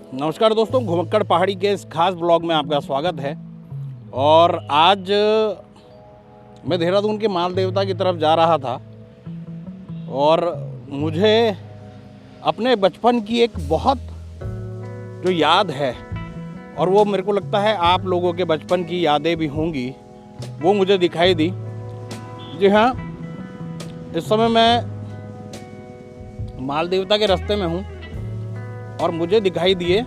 नमस्कार दोस्तों, घुमक्कड़ पहाड़ी के इस खास ब्लॉग में आपका स्वागत है। और आज मैं देहरादून के माल देवता की तरफ जा रहा था और मुझे अपने बचपन की एक बहुत जो याद है, और वो मेरे को लगता है आप लोगों के बचपन की यादें भी होंगी, वो मुझे दिखाई दी। जी हाँ, इस समय मैं माल देवता के रास्ते में हूँ और मुझे दिखाई दिए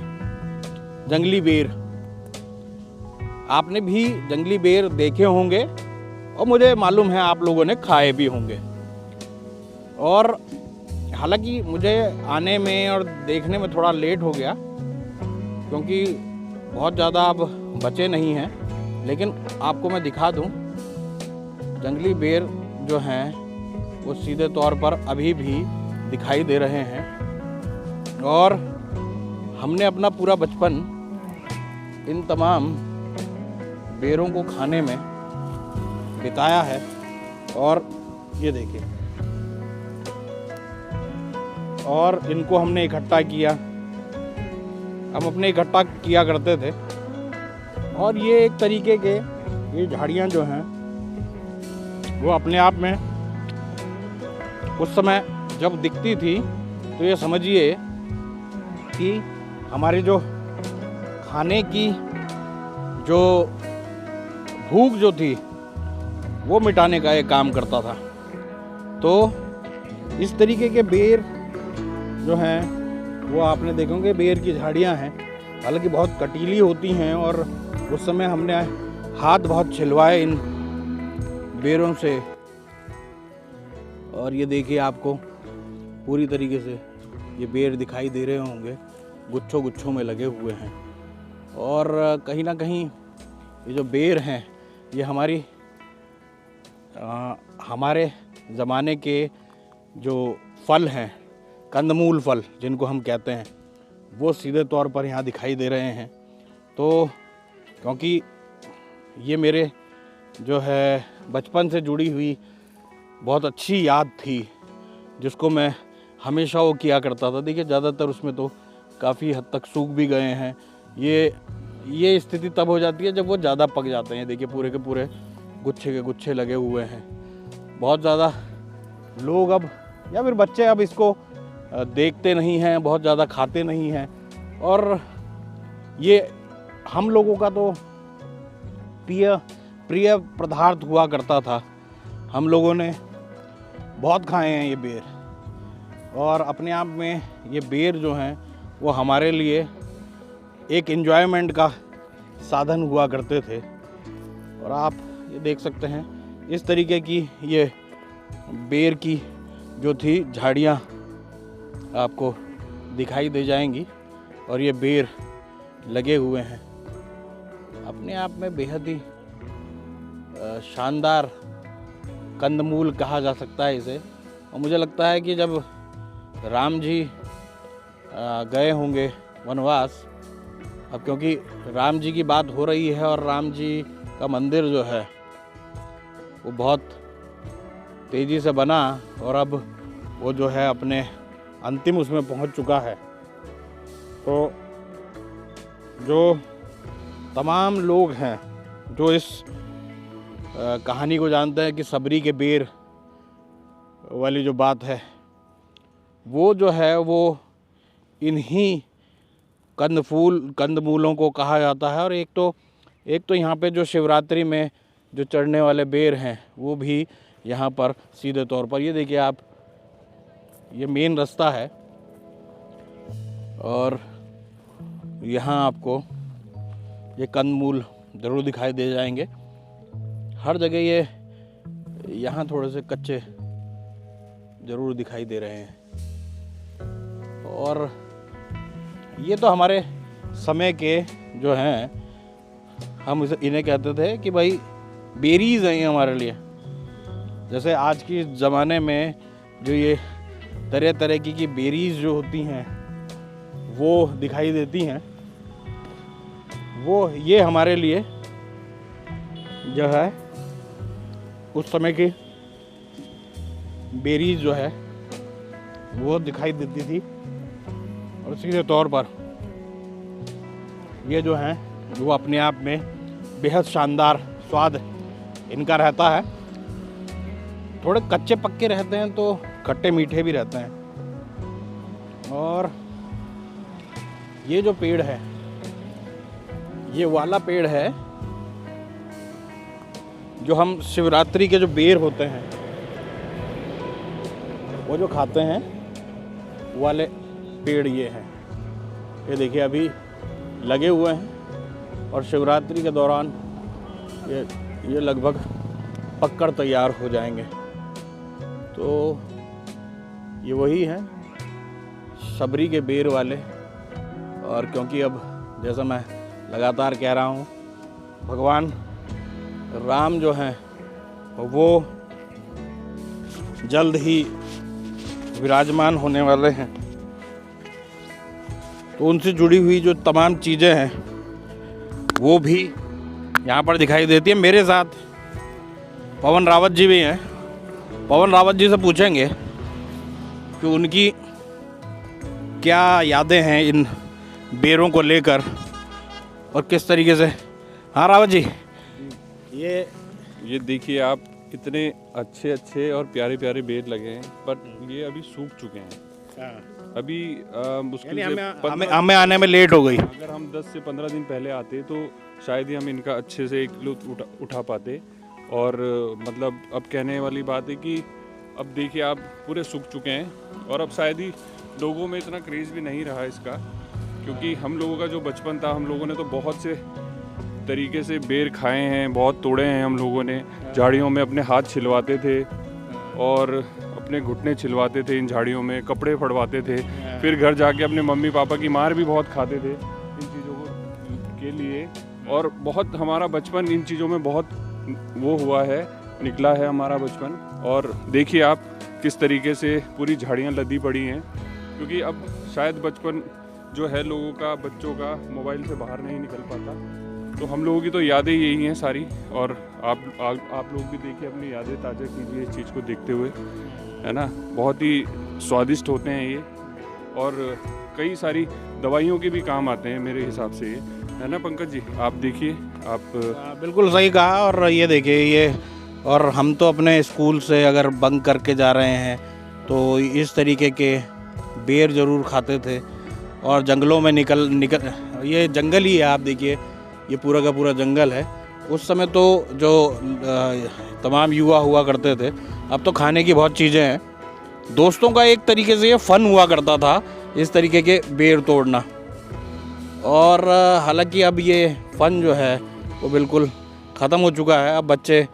जंगली बेर। आपने भी जंगली बेर देखे होंगे और मुझे मालूम है आप लोगों ने खाए भी होंगे। और हालांकि मुझे आने में और देखने में थोड़ा लेट हो गया क्योंकि बहुत ज़्यादा अब बचे नहीं हैं, लेकिन आपको मैं दिखा दूं, जंगली बेर जो हैं वो सीधे तौर पर अभी भी दिखाई दे रहे हैं। और हमने अपना पूरा बचपन इन तमाम बेरों को खाने में बिताया है। और ये देखिए, और इनको हमने इकट्ठा किया, हम अपने इकट्ठा किया करते थे। और ये एक तरीके के ये झाड़ियाँ जो हैं वो अपने आप में उस समय जब दिखती थी तो ये समझिए कि हमारी जो खाने की जो भूख जो थी वो मिटाने का एक काम करता था। तो इस तरीके के बेर जो हैं वो आपने देखोगे, बेर की झाड़ियां हैं, हालांकि बहुत कटीली होती हैं। और उस समय हमने हाथ बहुत छिलवाए इन बेरों से। और ये देखिए, आपको पूरी तरीके से ये बेर दिखाई दे रहे होंगे, गुच्छों गुच्छों में लगे हुए हैं। और कहीं ना कहीं ये जो बेर हैं ये हमारे ज़माने के जो फल हैं, कंदमूल फल जिनको हम कहते हैं, वो सीधे तौर पर यहाँ दिखाई दे रहे हैं। तो क्योंकि ये मेरे जो है बचपन से जुड़ी हुई बहुत अच्छी याद थी जिसको मैं हमेशा वो किया करता था। देखिए, ज़्यादातर उसमें तो काफ़ी हद तक सूख भी गए हैं। ये स्थिति तब हो जाती है जब वो ज़्यादा पक जाते हैं। देखिए, पूरे के पूरे गुच्छे के गुच्छे लगे हुए हैं। बहुत ज़्यादा लोग अब या फिर बच्चे अब इसको देखते नहीं हैं, बहुत ज़्यादा खाते नहीं हैं। और ये हम लोगों का तो प्रिय पदार्थ हुआ करता था। हम लोगों ने बहुत खाए हैं ये बेर। और अपने आप में ये बेर जो हैं वो हमारे लिए एक एंजॉयमेंट का साधन हुआ करते थे। और आप ये देख सकते हैं, इस तरीके की ये बेर की जो थी झाड़ियाँ आपको दिखाई दे जाएंगी। और ये बेर लगे हुए हैं, अपने आप में बेहद ही शानदार कंदमूल कहा जा सकता है इसे। और मुझे लगता है कि जब राम जी गए होंगे वनवास, अब क्योंकि राम जी की बात हो रही है और राम जी का मंदिर जो है वो बहुत तेज़ी से बना और अब वो जो है अपने अंतिम उसमें पहुंच चुका है। तो जो तमाम लोग हैं जो इस कहानी को जानते हैं कि सबरी के बेर वाली जो बात है, वो जो है वो इन्हीं कंदमूलों को कहा जाता है। और एक तो यहाँ पे जो शिवरात्रि में जो चढ़ने वाले बेर हैं वो भी यहाँ पर सीधे तौर पर, ये देखिए आप, ये मेन रास्ता है और यहाँ आपको ये कंदमूल ज़रूर दिखाई दे जाएंगे। हर जगह ये यहाँ थोड़े से कच्चे ज़रूर दिखाई दे रहे हैं। और ये तो हमारे समय के जो हैं, हम इन्हें कहते थे कि भाई बेरीज हैं ये हमारे लिए। जैसे आज के ज़माने में जो ये तरह तरह की बेरीज जो होती हैं वो दिखाई देती हैं, वो ये हमारे लिए जो है उस समय की बेरीज जो है वो दिखाई देती थी। और सीधे तौर पर ये जो हैं वो अपने आप में बेहद शानदार स्वाद इनका रहता है। थोड़े कच्चे पक्के रहते हैं तो खट्टे मीठे भी रहते हैं। और ये जो पेड़ है, ये वाला पेड़ है जो हम शिवरात्रि के जो बेर होते हैं वो जो खाते हैं वाले पेड़ ये हैं। ये देखिए अभी लगे हुए हैं और शिवरात्रि के दौरान ये लगभग पककर तैयार हो जाएंगे। तो ये वही हैं शबरी के बेर वाले। और क्योंकि अब जैसा मैं लगातार कह रहा हूँ, भगवान राम जो हैं वो जल्द ही विराजमान होने वाले हैं, तो उनसे जुड़ी हुई जो तमाम चीज़ें हैं वो भी यहाँ पर दिखाई देती है। मेरे साथ पवन रावत जी भी हैं। पवन रावत जी से पूछेंगे कि उनकी क्या यादें हैं इन बेरों को लेकर और किस तरीके से। हाँ रावत जी, ये देखिए आप, कितने अच्छे अच्छे और प्यारे प्यारे बेर लगे हैं, बट ये अभी सूख चुके हैं। अभी मुश्किल से हमें आने में लेट हो गई। अगर हम 10 से 15 दिन पहले आते तो शायद ही हम इनका अच्छे से एक लुत्फ उठा पाते। और मतलब अब कहने वाली बात है कि अब देखिए आप पूरे सूख चुके हैं और अब शायद ही लोगों में इतना क्रेज़ भी नहीं रहा इसका, क्योंकि हम लोगों का जो बचपन था, हम लोगों ने तो बहुत से तरीके से बेर खाए हैं, बहुत तोड़े हैं हम लोगों ने। झाड़ियों में अपने हाथ छिलवाते थे और अपने घुटने छिलवाते थे इन झाड़ियों में, कपड़े फड़वाते थे, फिर घर जाके अपने मम्मी पापा की मार भी बहुत खाते थे इन चीज़ों के लिए। और बहुत हमारा बचपन इन चीज़ों में बहुत वो हुआ है, निकला है हमारा बचपन। और देखिए आप किस तरीके से पूरी झाड़ियाँ लदी पड़ी हैं, क्योंकि अब शायद बचपन जो है लोगों का, बच्चों का मोबाइल से बाहर नहीं निकल पाता। तो हम लोगों की तो यादें यही हैं सारी। और आप लोग भी देखिए, अपनी यादें ताज़ा कीजिए इस चीज़ को देखते हुए, है ना। बहुत ही स्वादिष्ट होते हैं ये और कई सारी दवाइयों के भी काम आते हैं मेरे हिसाब से ये, है ना पंकज जी। आप देखिए, आप बिल्कुल सही कहा। और ये देखिए ये, और हम तो अपने स्कूल से अगर बंक करके जा रहे हैं तो इस तरीके के बेर ज़रूर खाते थे। और जंगलों में निकल ये जंगल ही है, आप देखिए ये पूरा का पूरा जंगल है। उस समय तो जो तमाम युवा हुआ करते थे, अब तो खाने की बहुत चीज़ें हैं। दोस्तों का एक तरीके से ये फ़न हुआ करता था इस तरीके के बेर तोड़ना। और हालांकि अब ये फ़न जो है वो बिल्कुल ख़त्म हो चुका है। अब बच्चे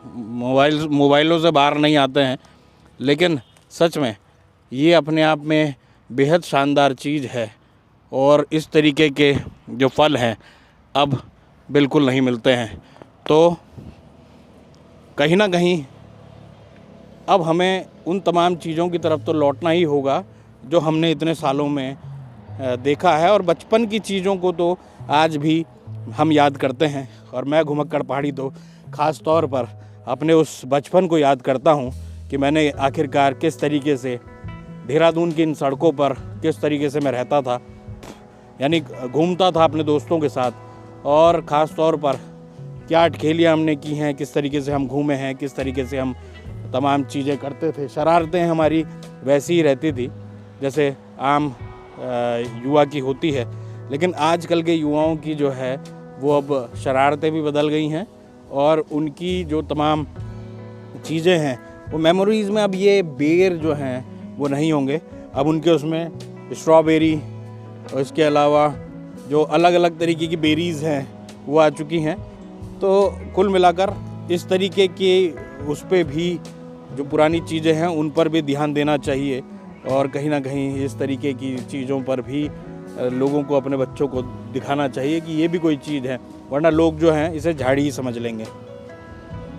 मोबाइलों से बाहर नहीं आते हैं, लेकिन सच में ये अपने आप में बेहद शानदार चीज़ है। और इस तरीके के जो फल हैं अब बिल्कुल नहीं मिलते हैं। तो कहीं ना कहीं अब हमें उन तमाम चीज़ों की तरफ तो लौटना ही होगा जो हमने इतने सालों में देखा है। और बचपन की चीज़ों को तो आज भी हम याद करते हैं। और मैं घुमक्कड़ पहाड़ी तो ख़ास तौर पर अपने उस बचपन को याद करता हूँ कि मैंने आखिरकार किस तरीके से देहरादून की इन सड़कों पर किस तरीके से मैं रहता था, यानी घूमता था अपने दोस्तों के साथ। और ख़ास तौर पर क्या अटखेलियाँ हमने की हैं, किस तरीके से हम घूमे हैं, किस तरीके से हम तमाम चीज़ें करते थे। शरारतें हमारी वैसी ही रहती थी जैसे आम युवा की होती है। लेकिन आजकल के युवाओं की जो है वो अब शरारतें भी बदल गई हैं और उनकी जो तमाम चीज़ें हैं वो मेमोरीज़ में अब ये बेर जो हैं वो नहीं होंगे। अब उनके उसमें स्ट्रॉबेरी और इसके अलावा जो अलग अलग तरीके की बेरीज़ हैं वो आ चुकी हैं। तो कुल मिलाकर इस तरीके के उस पर भी जो पुरानी चीज़ें हैं उन पर भी ध्यान देना चाहिए। और कहीं ना कहीं इस तरीके की चीज़ों पर भी लोगों को, अपने बच्चों को दिखाना चाहिए कि ये भी कोई चीज़ है, वरना लोग जो हैं इसे झाड़ी ही समझ लेंगे।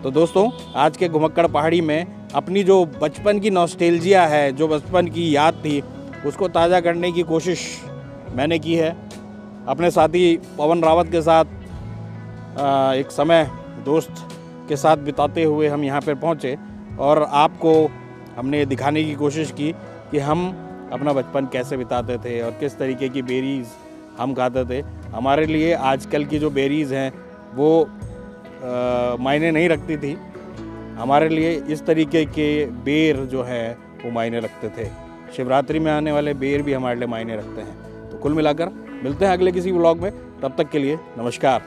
तो दोस्तों, आज के घुमक्कड़ पहाड़ी में अपनी जो बचपन की नॉस्टैल्जिया है, जो बचपन की याद थी, उसको ताज़ा करने की कोशिश मैंने की है अपने साथी पवन रावत के साथ। एक समय दोस्त के साथ बिताते हुए हम यहाँ पर पहुँचे और आपको हमने दिखाने की कोशिश की कि हम अपना बचपन कैसे बिताते थे और किस तरीके की बेरीज़ हम खाते थे। हमारे लिए आजकल की जो बेरीज़ हैं वो मायने नहीं रखती थी, हमारे लिए इस तरीके के बेर जो है वो मायने रखते थे। शिवरात्रि में आने वाले बेर भी हमारे लिए मायने रखते हैं। तो कुल मिलाकर मिलते हैं अगले किसी व्लॉग में, तब तक के लिए नमस्कार।